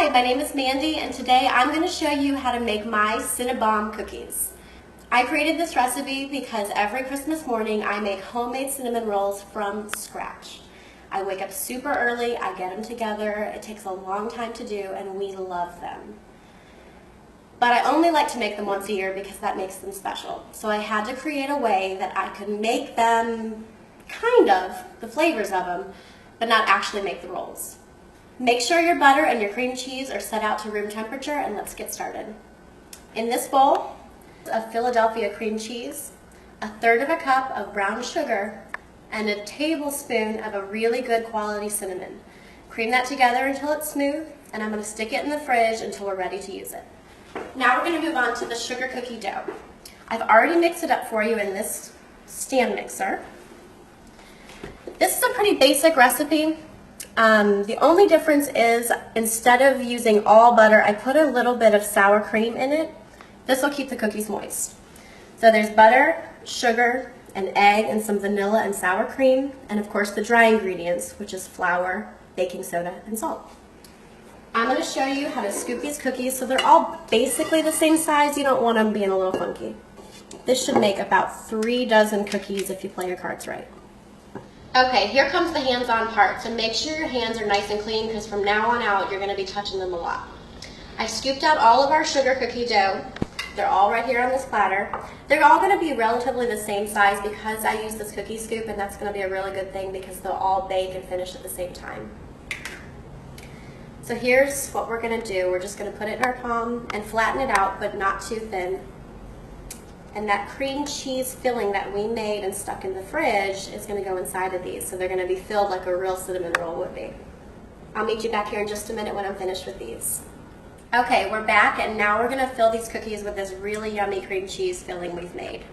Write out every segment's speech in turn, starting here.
Hi, my name is Mandy, and today I'm going to show you how to make my Cinna-Bomb cookies. I created this recipe because every Christmas morning I make homemade cinnamon rolls from scratch. I wake up super early, I get them together, it takes a long time to do, and we love them. But I only like to make them once a year because that makes them special. So I had to create a way that I could make them, kind of, the flavors of them, but not actually make the rolls. Make sure your butter and your cream cheese are set out to room temperature, and let's get started. In this bowl of Philadelphia cream cheese, 1/3 cup of brown sugar, and a tablespoon of a really good quality cinnamon. Cream that together until it's smooth, and I'm going to stick it in the fridge until we're ready to use it. Now we're going to move on to the sugar cookie dough. I've already mixed it up for you in this stand mixer. This is a pretty basic recipe. The only difference is instead of using all butter, I put a little bit of sour cream in it. This will keep the cookies moist. So there's butter, sugar, an egg, and some vanilla and sour cream, and of course the dry ingredients, which is flour, baking soda, and salt. I'm going to show you how to scoop these cookies so they're all basically the same size. You don't want them being a little funky. This should make about 3 dozen cookies if you play your cards right. Okay, here comes the hands-on part, so make sure your hands are nice and clean because from now on out you're going to be touching them a lot. I scooped out all of our sugar cookie dough. They're all right here on this platter. They're all going to be relatively the same size because I use this cookie scoop, and that's going to be a really good thing because they'll all bake and finish at the same time. So here's what we're going to do. We're just going to put it in our palm and flatten it out, but not too thin. And that cream cheese filling that we made and stuck in the fridge is going to go inside of these. So they're going to be filled like a real cinnamon roll would be. I'll meet you back here in just a minute when I'm finished with these. Okay, we're back, and now we're going to fill these cookies with this really yummy cream cheese filling we've made.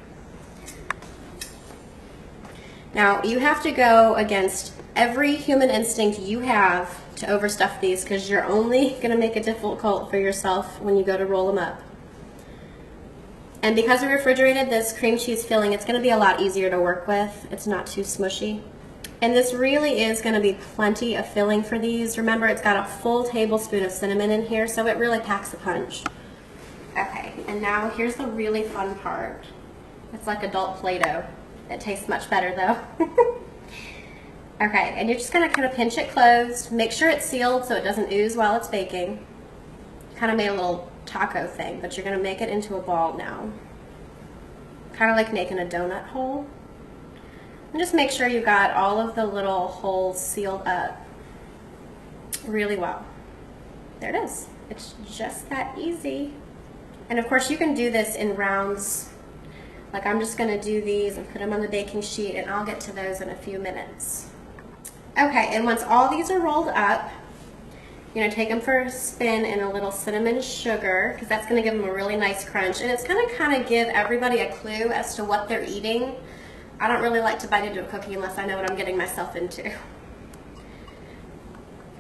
Now, you have to go against every human instinct you have to overstuff these because you're only going to make it difficult for yourself when you go to roll them up. And because we refrigerated this cream cheese filling, it's going to be a lot easier to work with. It's not too smushy. And this really is going to be plenty of filling for these. Remember, it's got a full tablespoon of cinnamon in here, so it really packs a punch. Okay, and now here's the really fun part. It's like adult Play-Doh. It tastes much better though. Okay, and you're just going to kind of pinch it closed. Make sure it's sealed so it doesn't ooze while it's baking. Kind of made a little taco thing, but you're going to make it into a ball now. Kind of like making a donut hole. And just make sure you got all of the little holes sealed up really well. There it is. It's just that easy. And of course you can do this in rounds. Like I'm just going to do these and put them on the baking sheet, and I'll get to those in a few minutes. Okay, and once all these are rolled up, you're going to take them for a spin in a little cinnamon sugar because that's going to give them a really nice crunch, and it's going to kind of give everybody a clue as to what they're eating. I don't really like to bite into a cookie unless I know what I'm getting myself into.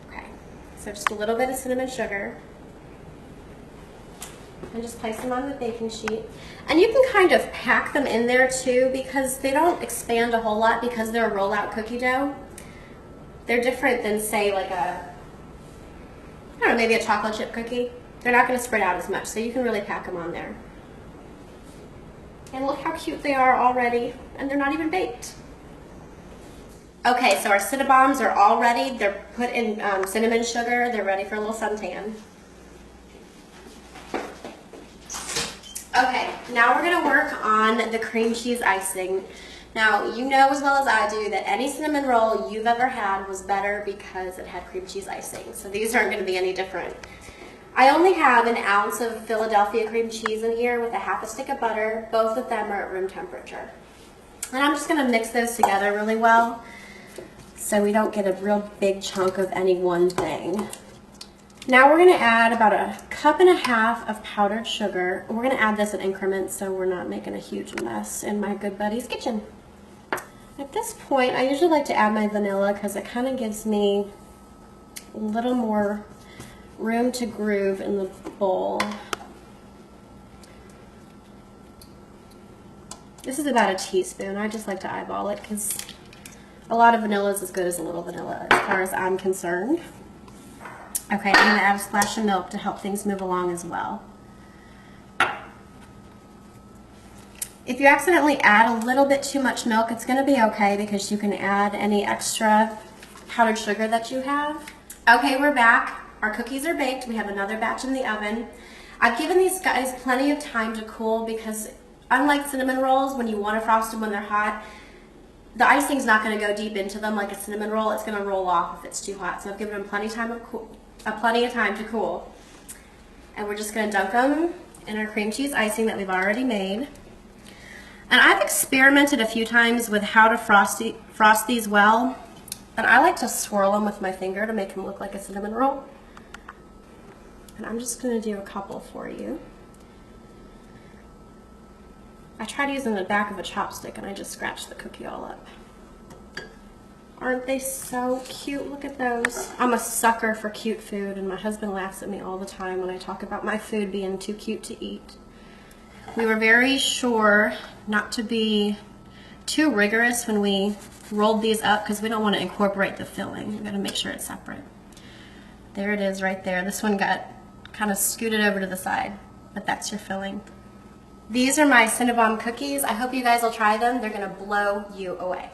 Okay, so just a little bit of cinnamon sugar, and just place them on the baking sheet. And you can kind of pack them in there too because they don't expand a whole lot because they're a roll-out cookie dough. They're different than, say, like a, I don't know, maybe a chocolate chip cookie. They're not going to spread out as much, so you can really pack them on there. And look how cute they are already, and they're not even baked. Okay, so our Cinna-Bombs are all ready. They're put in cinnamon sugar. They're ready for a little suntan. Okay, now we're going to work on the cream cheese icing. Now, you know as well as I do that any cinnamon roll you've ever had was better because it had cream cheese icing. So these aren't going to be any different. I only have 1 ounce of Philadelphia cream cheese in here with a 1/2 stick of butter. Both of them are at room temperature. And I'm just going to mix those together really well so we don't get a real big chunk of any one thing. Now we're going to add about 1.5 cups of powdered sugar. We're going to add this in increments so we're not making a huge mess in my good buddy's kitchen. At this point, I usually like to add my vanilla because it kind of gives me a little more room to groove in the bowl. This is about 1 teaspoon. I just like to eyeball it because a lot of vanilla is as good as a little vanilla as far as I'm concerned. Okay, I'm going to add a splash of milk to help things move along as well. If you accidentally add a little bit too much milk, it's going to be okay because you can add any extra powdered sugar that you have. Okay, we're back. Our cookies are baked. We have another batch in the oven. I've given these guys plenty of time to cool because unlike cinnamon rolls, when you want to frost them when they're hot, the icing's not going to go deep into them like a cinnamon roll. It's going to roll off if it's too hot. So I've given them plenty of time to cool. And we're just going to dunk them in our cream cheese icing that we've already made. And I've experimented a few times with how to frost these well. And I like to swirl them with my finger to make them look like a cinnamon roll. And I'm just going to do a couple for you. I tried using the back of a chopstick and I just scratched the cookie all up. Aren't they so cute? Look at those. I'm a sucker for cute food, and my husband laughs at me all the time when I talk about my food being too cute to eat. We were very sure not to be too rigorous when we rolled these up because we don't want to incorporate the filling. We've got to make sure it's separate. There it is right there. This one got kind of scooted over to the side, but that's your filling. These are my Cinna-Bomb cookies. I hope you guys will try them. They're going to blow you away.